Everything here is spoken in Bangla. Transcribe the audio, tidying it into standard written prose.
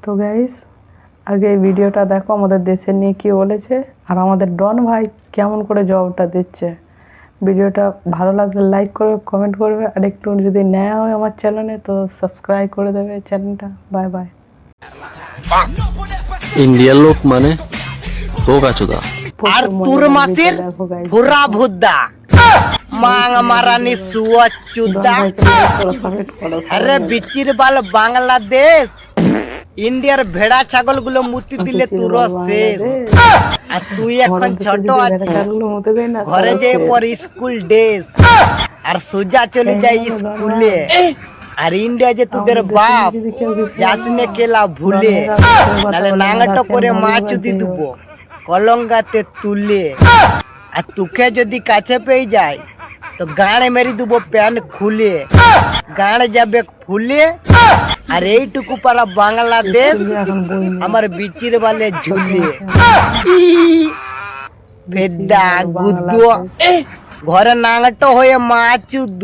তো গাইস, আগে এই ভিডিওটা দেখো আমাদের দেশের নিয়ে কি বলেছে আর আমাদের ডন ভাই কেমন করে জবাবটা দিচ্ছে। ভিডিওটা ভালো লাগলে লাইক করবে, কমেন্ট করবে, আর একটু যদি নয়া হয় আমার চ্যানেলে তো সাবস্ক্রাইব করে দেবে চ্যানেলটা। Bye bye. ইন্ডিয়ার লোক মানে বোকাচোদা আর তোর মাসের ভুরা ভুদ্দা মাং মারানি সুয়া চুদ্দা। আরে বিচির বাল বাংলাদেশ ইন্ডিয়ার ভেড়া ছাগল গুলো মুতি দিলে তোর শেষ। আর তুই এখন ছোট আছিস, ঘরে যে পর স্কুল ড্রেস আর সোজা চলে যাই স্কুলে। আর ইন্ডিয়া যে তোদের বাপ যাসনে কেলা ভুলে, তাহলে নাঙ্গাটো করে মাছ দিয়ে দেবো কলঙ্গাতে তুলে। আর তোকে যদি কাছে পেয়ে যায় তো গাড়ে মেরে দেবো প্যান্ট খুলে, গাড়ে যাবে ফুলে। আর এইটুকু পারা বাংলাদেশ আমার বিচির বালে ঝুলে। ফেদা গুদ্দ ঘরে নাঙ্গাটো হয়ে মাছ উদ্দ।